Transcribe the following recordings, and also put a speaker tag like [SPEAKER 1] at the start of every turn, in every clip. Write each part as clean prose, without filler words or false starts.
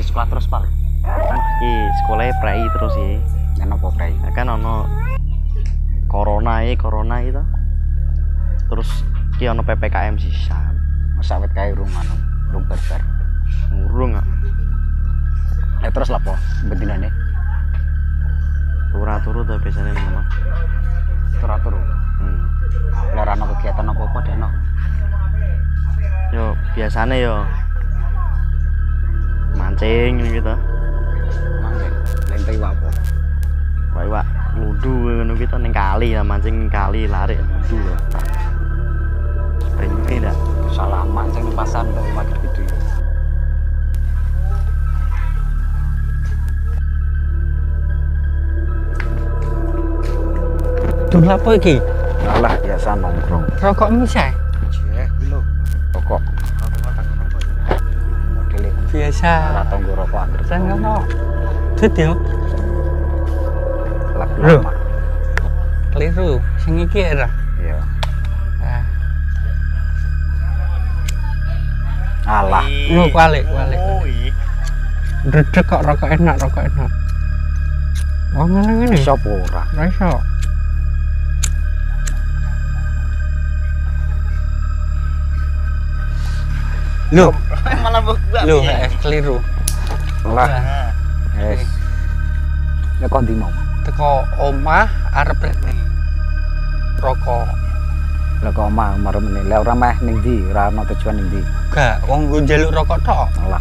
[SPEAKER 1] Sekolah terus Pak.
[SPEAKER 2] Iki sekolahnya prei terus sih.
[SPEAKER 1] Kenapa prei?
[SPEAKER 2] Kan ono corona itu. Terus ki ono PPKM sisan.
[SPEAKER 1] Masa wit kae urung barbar.
[SPEAKER 2] Urung ah.
[SPEAKER 1] Terus lapo bendinane?
[SPEAKER 2] Turu to biasane ngono.
[SPEAKER 1] Turu. Ora ana kegiatan apa-apa dene.
[SPEAKER 2] Yo biasane yo mancing gitu.
[SPEAKER 1] Mancing. Lente iwak apa?
[SPEAKER 2] Iwak ludu ngono kita ning kali ya, mancing ning kali lari ludu lho. Pengen ndak
[SPEAKER 1] salah mancing di pasar untuk iwak gede.
[SPEAKER 3] Dun lapo iki?
[SPEAKER 1] Alah biasa nongkrong.
[SPEAKER 3] Rokok misah?
[SPEAKER 1] Jeh, iki lho. Rokok.
[SPEAKER 3] Biasa.
[SPEAKER 1] Ora tonggo rokok angger.
[SPEAKER 3] Sen ngono. Dut yo.
[SPEAKER 1] Lho.
[SPEAKER 3] Keliru. Sing iki ora.
[SPEAKER 1] Iya.
[SPEAKER 3] Nah.
[SPEAKER 1] Alah.
[SPEAKER 3] Lu balik.
[SPEAKER 2] Oh iya.
[SPEAKER 3] Dedek kok rokok enak. Oh ngene.
[SPEAKER 1] Sopo ora?
[SPEAKER 3] Ora iso. Lu
[SPEAKER 2] malah buka.
[SPEAKER 3] Lu keliru.
[SPEAKER 1] Lah. Wes. Nek kon di mau.
[SPEAKER 3] Teko omah arep rokok.
[SPEAKER 1] Lah kok omah marep meneh. Lah ora meh ning ndi? Ora ono tujuan ning ndi?
[SPEAKER 3] Gak, wong nggo njaluk rokok tok.
[SPEAKER 1] Alah.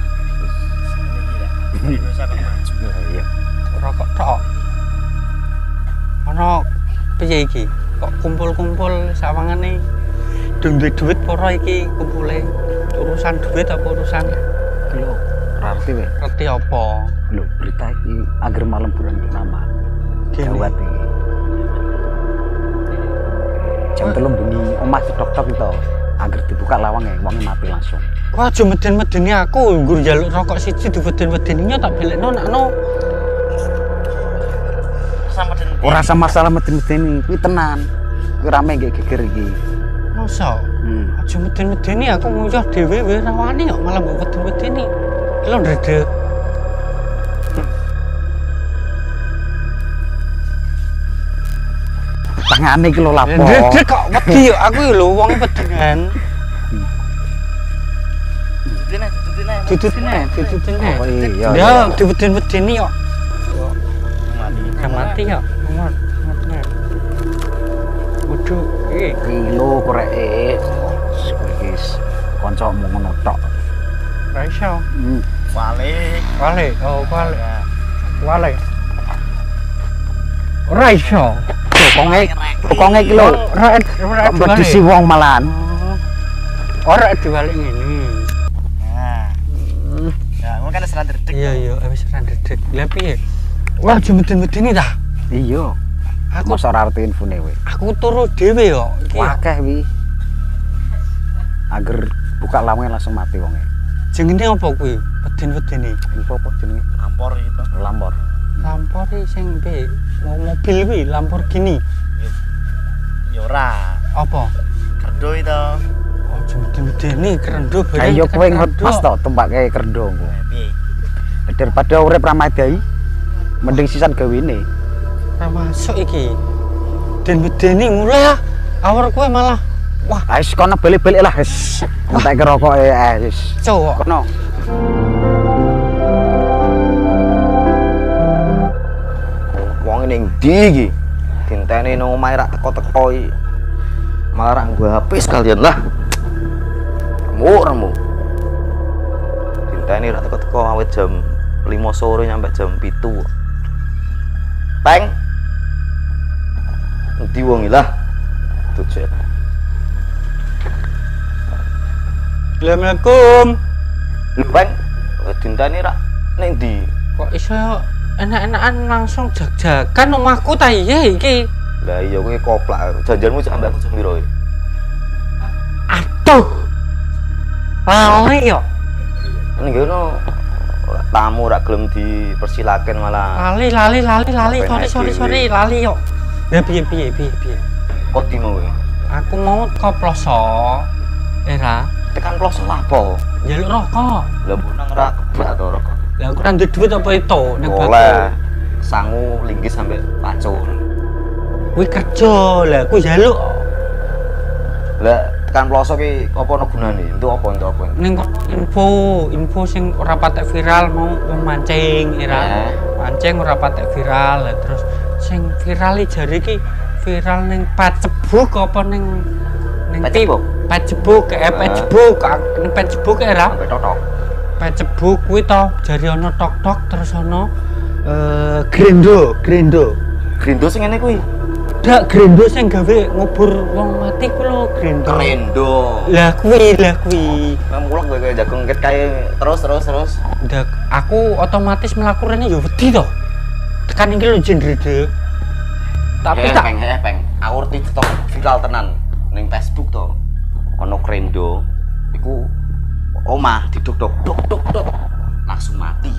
[SPEAKER 1] Iya.
[SPEAKER 3] Rokok tok. Ono piye iki? Kok kumpul-kumpul sawangane duwe duit para iki kumpule. Urusan duit apa urusan
[SPEAKER 1] Lho, ora ngerti we.
[SPEAKER 3] ngerti apa?
[SPEAKER 1] Lho, berita iki agar malam bulan purnama. Gawat iki. Jam 3 bengi omah cedok-cedok itu. Agar dibuka lawangnya, wonge mati langsung.
[SPEAKER 3] Kok aja meden-medeni aku, nggur njaluk rokok siji dibeden-medeninya tak belekno nakno.
[SPEAKER 1] Ora sama masalah meden-medeni, kuwi tenan. Kuwi rame nggih geger iki.
[SPEAKER 3] Masa? Aja meden-medeni aku nguyuh dhewe wae ra wani kok malah mbok meden-medeni. Lho ndredeg.
[SPEAKER 1] Tangane iki lho lapo.
[SPEAKER 3] Ndredeg kok wedi yo aku lho wong pedengan. Dudutine.
[SPEAKER 1] Oh iya.
[SPEAKER 3] Ya dibeden-medeni kok. Mati ya. Waduh,
[SPEAKER 1] kilo koreke. Wis kancamu ngono tok.
[SPEAKER 3] Ra iso.
[SPEAKER 2] Balik.
[SPEAKER 3] Oh, balik. Ora iso.
[SPEAKER 1] Pokonge iki lho.
[SPEAKER 3] Ora
[SPEAKER 1] Mbedisi wong malahan.
[SPEAKER 3] Ora dibalik ngene.
[SPEAKER 2] Nah. Ya, ngono kan serang dedek.
[SPEAKER 3] Iya, wis serang dedek. Lah piye? Wah, aja meden-medeni ta?
[SPEAKER 1] Iya.
[SPEAKER 3] Aku
[SPEAKER 1] mosok ora arti infone we.
[SPEAKER 3] Aku turu dhewe yo. Iki
[SPEAKER 1] Akeh wi. Agar buka lawange langsung mati wonge.
[SPEAKER 3] jenenge apa kuwi? Meden-medeni.
[SPEAKER 1] Info apa jenenge?
[SPEAKER 2] Lampor gitu.
[SPEAKER 1] Lampor.
[SPEAKER 3] Lampor sing piye? Mobil kuwi Lamborghini.
[SPEAKER 2] Ya ora.
[SPEAKER 3] Apa?
[SPEAKER 2] Kerdo itu.
[SPEAKER 3] Oh, meden-medeni kerendo bareng.
[SPEAKER 1] Ayo kowe ngepas to tumpake kerdo engko.
[SPEAKER 2] Piye?
[SPEAKER 1] Daripada urip ramadai mending sisan gawene.
[SPEAKER 3] Ora masuk iki. Den medeni mulai awar kowe malah wah,
[SPEAKER 1] Wis kono balik-balik lah wis. Entek rokoke wis.
[SPEAKER 3] cowok.
[SPEAKER 1] Kono.
[SPEAKER 4] Wong ning ndi iki? Dinteni nang omahe rak teko-teko iki. Malah rak nggo HP sekalian lah. Remu. Dinteni rak teko-teko awet jam 5 sore nyampe jam 7. Peng. Endi wong iki lah? Tujet.
[SPEAKER 3] Assalamualaikum.
[SPEAKER 4] Lho, Peng. Dinteni rak ning ndi?
[SPEAKER 3] Kok iso enak-enakan langsung jag-jagan omahku ta iya iki?
[SPEAKER 4] Lah iya kowe koplak. Janjanmu sampe aku jam piro iki?
[SPEAKER 3] Lali yo.
[SPEAKER 4] Ning ngono tamu rak gelem dipersilakan malah
[SPEAKER 3] Lali. Sorry lali yo. Ya piye.
[SPEAKER 4] kok di mau.
[SPEAKER 3] Aku mau ke ploso. Era
[SPEAKER 4] Tekan ploso lapo.
[SPEAKER 3] jaluk rokok.
[SPEAKER 4] Lah bunang ra kebak to rokok.
[SPEAKER 3] Lah aku kan duit apa itu ning
[SPEAKER 4] Oleh sangu linggis sampai pacul.
[SPEAKER 3] Kuwi kerja lah, kuwi jaluk.
[SPEAKER 4] Lah tekan ploso ki apa ono gunane? Itu apa?
[SPEAKER 3] Ning info sing ora patek viral mau mancing era. Mancing ora patek viral lah terus sing viral iki jare iki viral ning Facebook apa ning
[SPEAKER 4] Facebook?
[SPEAKER 3] Facebook ning Facebook era.
[SPEAKER 4] Sampai totok.
[SPEAKER 3] Facebook kuwi to jare ana tok-tok terus ana Grendo.
[SPEAKER 4] Grindo sing ngene kuwi.
[SPEAKER 3] Dak Grendo sing gawe ngubur wong mati kuwi lho Grendo.
[SPEAKER 4] Krendo.
[SPEAKER 3] Lah kuwi.
[SPEAKER 4] Mulak kowe jagung ket kae terus.
[SPEAKER 3] Ndak aku otomatis melakukannya ya wedi to. Tekan iki lho jendrede. Tapi tak
[SPEAKER 4] peng. Aku ngerti TikTok viral tenan ning Facebook to. Ono krendo iku omah didok dok langsung mati.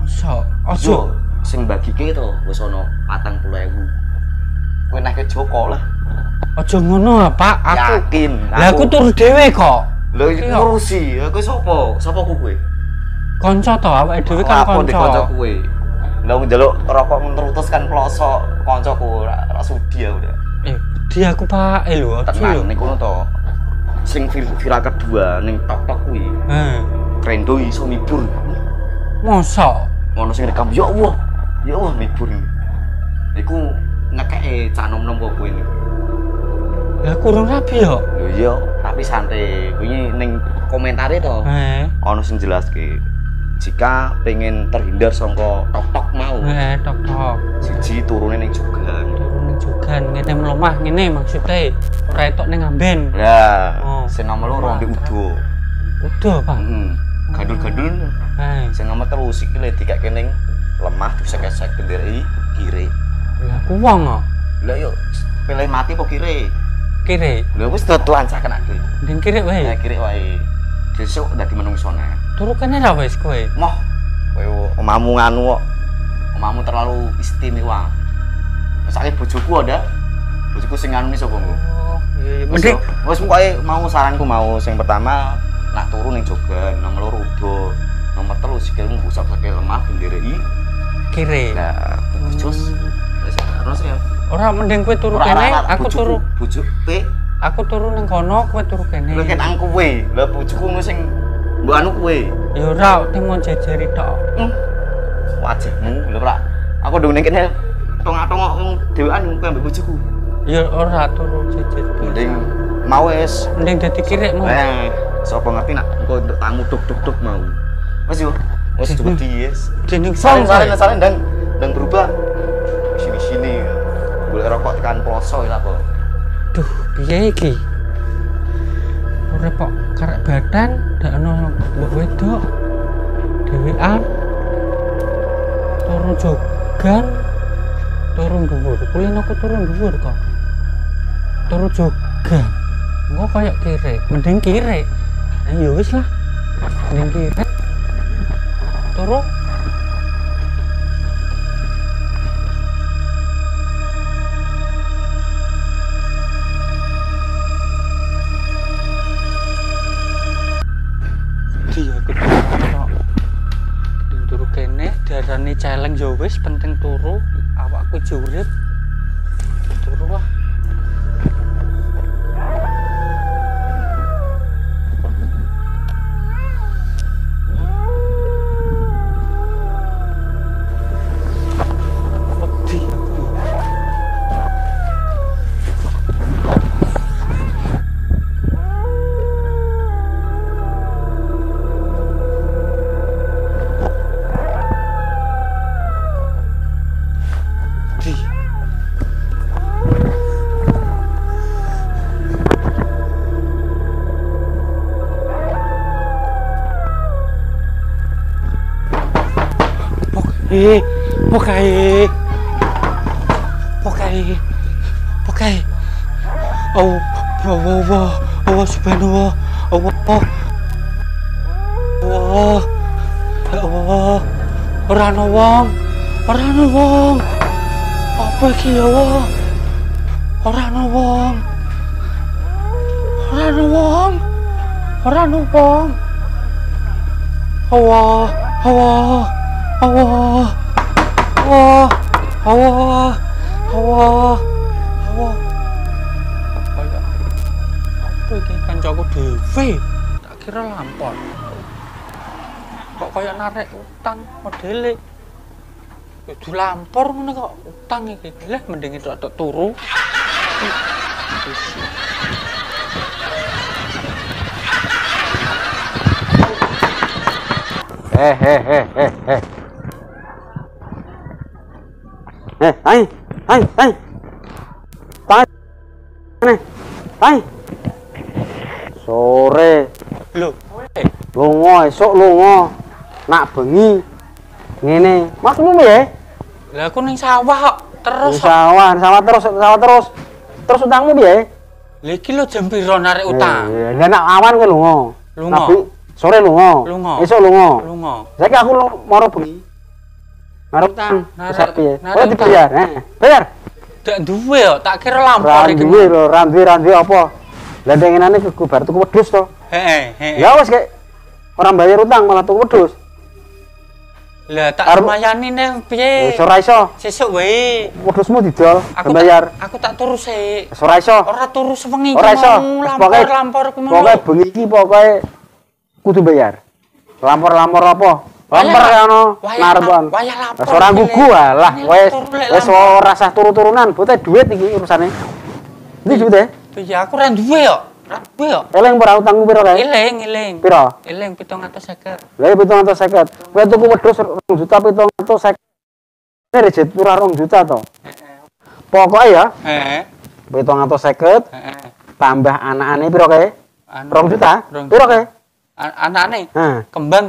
[SPEAKER 3] masa
[SPEAKER 4] Yo sing bagike to wis ono 40.000. Kowe nek ke Joko lah.
[SPEAKER 3] aja ngono Pak, aku
[SPEAKER 4] Yakin.
[SPEAKER 3] Lah aku turu dhewe kok.
[SPEAKER 4] Lho iki ngurusi, aku sapa? Sapa ku kowe?
[SPEAKER 3] Kanca to, awake dhewe kan
[SPEAKER 4] Aku di kanca
[SPEAKER 3] kanca.
[SPEAKER 4] kowe. Lah njaluk rokok menurutus kan ploso kancaku ora sudi aku udah.
[SPEAKER 3] Di aku Pak, lho,
[SPEAKER 4] Tenang ning kono to. Sing viral kedua ning tok-tok kuwi. Krendo iso mibur.
[SPEAKER 3] Masa
[SPEAKER 4] Ngono sing rekam ya Allah. Ya Allah mibur. Iku nekeke cah nom-nom kok kowe niku.
[SPEAKER 3] lah kurang rapi yo.
[SPEAKER 4] Lho iya, tapi santai. Kuwi ning komentare to. Ono sing jelaske. Jika pengen terhindar saka tok-tok mau.
[SPEAKER 3] Tok-tok.
[SPEAKER 4] Siji turune ning Jogan.
[SPEAKER 3] Turune Jogan ngene melemah ngene maksudnya ora etok ning Amben.
[SPEAKER 4] Lah,
[SPEAKER 3] Oh.
[SPEAKER 4] sing nomor loro di Udo.
[SPEAKER 3] Udah Pak.
[SPEAKER 4] Heeh. Gandul-gandul. Sing nomor telu sikile dikake ning lemah disek-esek bendera kiri.
[SPEAKER 3] Lah aku wong kok.
[SPEAKER 4] Lah yo pilih mati apa kiri?
[SPEAKER 3] Kiri.
[SPEAKER 4] Lha wis tuan sakenake.
[SPEAKER 3] Ning kiri wae.
[SPEAKER 4] Nah, kiri wae. Besok dadi menungsone.
[SPEAKER 3] Turu kene ra wis kowe.
[SPEAKER 4] Moh, kowe omahmu nganu kok. Omahmu terlalu istimewa. Misale bojoku ada. Bojoku sing nganu sapa engko?
[SPEAKER 3] Oh, iya.
[SPEAKER 4] Mending
[SPEAKER 3] Mending
[SPEAKER 4] wis pokoke mau saranku mau sing pertama nak turu ning Jogan, nomor loro Udo. Nomor telu sikilmu busak sakil lemah bendera
[SPEAKER 3] kiri.
[SPEAKER 4] Lah, bojos. Wis terus ya.
[SPEAKER 3] Ora mending kowe turu kene, aku turu.
[SPEAKER 4] Bojo pe.
[SPEAKER 3] Aku turu ning kono, kowe turu kene.
[SPEAKER 4] Lha ket aku kowe. Lah bojoku ngono sing mbok anu kowe.
[SPEAKER 3] Ya ora, ning mau jejeri tok.
[SPEAKER 4] Wajahmu lho, Pak. Aku ndung ning kene tongak-tongok wong dhewean kowe ambek bojoku.
[SPEAKER 3] Ya ora turu jejer.
[SPEAKER 4] Mending mau wis.
[SPEAKER 3] Mending dadi kirek mau.
[SPEAKER 4] Sapa ngerti nak engko untuk tamu duk mau. Wis yo. Wis wedi wis.
[SPEAKER 3] Dening
[SPEAKER 4] Salen dan berubah. Sini-sini. Golek rokok tekan ploso ya apa.
[SPEAKER 3] Duh, piye iki? Ora kok karek badan ndak ono mbok wedok. Dhewean. Turu Jogan. Turu dhuwur. Kulin aku turu dhuwur kok. Turu Jogan. Engko koyo kire, mending kire. Ya wis lah. Mending kire. Turu turu kene diarani celeng ya wis penting turu awakku urip turu wah Pokai. Allah subhanallah. Allah. Allah. Ya Allah. Ora ana wong. Ora ana wong. Apa iki ya Allah? Ora ana wong. Ora ana wong. Ora ana wong. Allah. Allah. Allah. Allah. Allah. Allah. Allah. Kayak apa iki kancaku dhewe? Tak kira lampor. Kok kaya narik utang modele. Kudu lampor ngono kok utang iki. Lah mending tok turu.
[SPEAKER 1] Sore
[SPEAKER 3] Lho,
[SPEAKER 1] lunga esuk lunga nak bengi ngene maksudmu piye?
[SPEAKER 3] lah aku ning sawah kok terus.
[SPEAKER 1] Sawah terus utangmu piye?
[SPEAKER 3] Lah iki lho jam piro narik utang?
[SPEAKER 1] Lah nak awan kowe lunga.
[SPEAKER 3] Lunga.
[SPEAKER 1] Tapi sore lunga.
[SPEAKER 3] Lunga.
[SPEAKER 1] Esuk lunga.
[SPEAKER 3] Lunga.
[SPEAKER 1] Saiki aku maro bengi. Narik utang.
[SPEAKER 3] Narik-
[SPEAKER 1] Piye?
[SPEAKER 3] narik
[SPEAKER 1] Oh dibayar. Bayar.
[SPEAKER 3] Dak duwe kok, tak kira lampor
[SPEAKER 1] Ra
[SPEAKER 3] iki.
[SPEAKER 1] duwe lho, ra duwe apa? Lah dengenane ku bar tuku wedhus to.
[SPEAKER 3] Heeh.
[SPEAKER 1] Ya wis kek orang bayar utang malah tuku wedhus.
[SPEAKER 3] Lah tak
[SPEAKER 1] Arep-
[SPEAKER 3] semayani neng piye?
[SPEAKER 1] Wis ora iso.
[SPEAKER 3] Sesuk wae.
[SPEAKER 1] Wedhusmu didol, bayar.
[SPEAKER 3] Aku tak turu sik.
[SPEAKER 1] Wis ora iso.
[SPEAKER 3] Ora turu sewengi
[SPEAKER 1] Ora iso.
[SPEAKER 3] lampor ku mau.
[SPEAKER 1] Pokoke bengi iki pokoke kudu bayar. Lampor apa? Lampor ya ono narepan.
[SPEAKER 3] Wayah lapor.
[SPEAKER 1] Wis ora gugu lah, wis wis ora sah turu-turunan, bote duit iki urusane. Ndi duite?
[SPEAKER 3] Piye aku ora duwe kok. Ora duwe kok.
[SPEAKER 1] Eleng ora utangmu piro kae?
[SPEAKER 3] Eling.
[SPEAKER 1] Piro?
[SPEAKER 3] Eling 750.
[SPEAKER 1] Lah 750. Kowe tuku wedhus 2 juta 750. Ini rejet ora 2 juta to. Pokoke ya
[SPEAKER 3] Heeh.
[SPEAKER 1] 750
[SPEAKER 3] Heeh.
[SPEAKER 1] tambah anakane piro kae?
[SPEAKER 3] Anu,
[SPEAKER 1] 2 juta.
[SPEAKER 3] Rong
[SPEAKER 1] Piro kae?
[SPEAKER 3] Anane
[SPEAKER 1] Hah.
[SPEAKER 3] kembang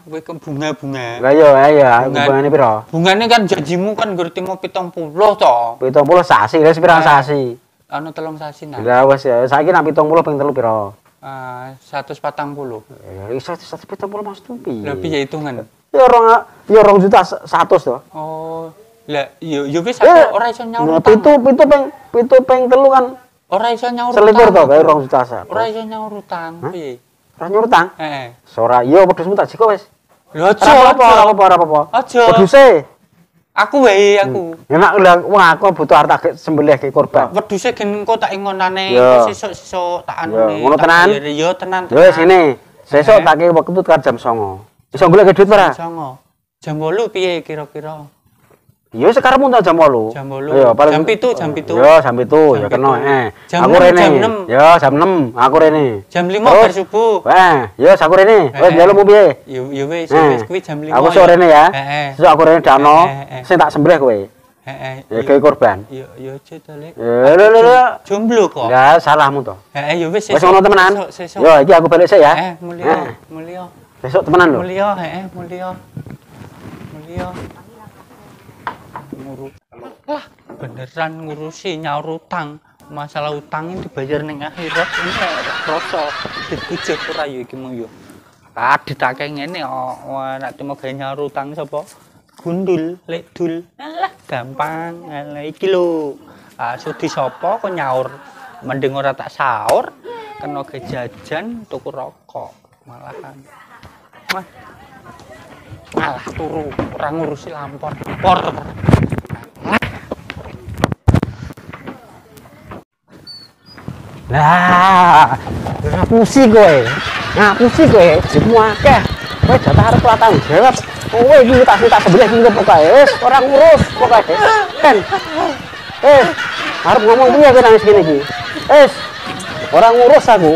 [SPEAKER 3] kuwi ke bunga-bunga.
[SPEAKER 1] Lah yo ayo hubungane piro?
[SPEAKER 3] Bungane kan janjimu kan ngerti mau 70 to.
[SPEAKER 1] 70 sasi, wis pirang sasi.
[SPEAKER 3] Anu 3 sasi nah.
[SPEAKER 1] Lah wis ya, saiki nak 70 ping 3 piro?
[SPEAKER 3] 140.
[SPEAKER 1] Ya iso 170 maksudmu piye?
[SPEAKER 3] Lah piye hitungan?
[SPEAKER 1] Ya 2 juta 100 to.
[SPEAKER 3] Oh, lah yo wis
[SPEAKER 1] Eh,
[SPEAKER 3] aku ora iso nyaur utang.
[SPEAKER 1] Pitu ping 3 kan
[SPEAKER 3] Ora iso nyaur
[SPEAKER 1] selikur to
[SPEAKER 3] utang.
[SPEAKER 1] kae 2 juta 100.
[SPEAKER 3] Ora iso nyaur utang. Piye?
[SPEAKER 1] Ora nyuruh utang.
[SPEAKER 3] Heeh.
[SPEAKER 1] Sora iya wedhusmu tak jiko wis.
[SPEAKER 3] Lho
[SPEAKER 1] Ora apa-apa.
[SPEAKER 3] Aja.
[SPEAKER 1] Wedhuse.
[SPEAKER 3] Aku wae aku.
[SPEAKER 1] Enak lah wong aku butuh harta sembelih ke korban.
[SPEAKER 3] Wedhuse gen engko tak ingonane
[SPEAKER 1] Yo.
[SPEAKER 3] sesuk tak
[SPEAKER 1] Yo,
[SPEAKER 3] anune.
[SPEAKER 1] ngono
[SPEAKER 3] tak
[SPEAKER 1] tenan?
[SPEAKER 3] bayar. Yo tenan.
[SPEAKER 1] Ya wis ngene. Sesuk tak kei wektu tekan jam 09.00. Iso golek duit ora?
[SPEAKER 3] Songo. Jam 8 piye kira-kira?
[SPEAKER 1] Ya sekarang tak jam 8.
[SPEAKER 3] Jam 8.
[SPEAKER 1] Iya, paling
[SPEAKER 3] Jam 7, jam 7.
[SPEAKER 1] Ya, jam 7 ya
[SPEAKER 3] Jam
[SPEAKER 1] kena.
[SPEAKER 3] 7. Jam
[SPEAKER 1] Aku
[SPEAKER 3] 6,
[SPEAKER 1] rene.
[SPEAKER 3] jam 6.
[SPEAKER 1] Ya, jam 6 aku rene.
[SPEAKER 3] Jam 5
[SPEAKER 1] Terus?
[SPEAKER 3] bar subuh.
[SPEAKER 1] Ya aku rene. Wis njalukmu piye?
[SPEAKER 3] Yo wis kuwi jam 5.
[SPEAKER 1] Aku sore rene ya.
[SPEAKER 3] Heeh.
[SPEAKER 1] Sesuk aku rene dano.
[SPEAKER 3] Heeh.
[SPEAKER 1] Sing tak sembelih kowe.
[SPEAKER 3] Heeh.
[SPEAKER 1] Ya gawe korban.
[SPEAKER 3] Yo aja to, Lek.
[SPEAKER 1] Ya lho.
[SPEAKER 3] Jomblo kok.
[SPEAKER 1] Enggak salahmu to.
[SPEAKER 3] Heeh, yo wis
[SPEAKER 1] Wis ngono temenan.
[SPEAKER 3] Sesuk.
[SPEAKER 1] Yo iki aku balik sik ya.
[SPEAKER 3] Mulya.
[SPEAKER 1] Besok temenan lho.
[SPEAKER 3] Mulya, mulya. Lah, beneran ngurusi nyaur utang. Masalah utang ini dibayar ning akhirat ini kroso. Dikujuk ora yo iki mau yo. Ditake ngene nek cuma gawe nyaur utang sapa? Gundul, lek dul. Alah, gampang. Alah iki lho. Sudi sapa kok nyaur. Mending ora tak sahur, kena ge jajan tuku rokok. Malahan. Malah turu, ora ngurusi lampor.
[SPEAKER 1] Lah, ngapusi kowe. Jepmu akeh. Kowe jatah arep tanggung jawab. Kowe iki tak sebelah iki pokoke. Wis ora ngurus pokoke. Kan. Arep ngomong piye kowe nangis kene iki? Wis ora ngurus aku.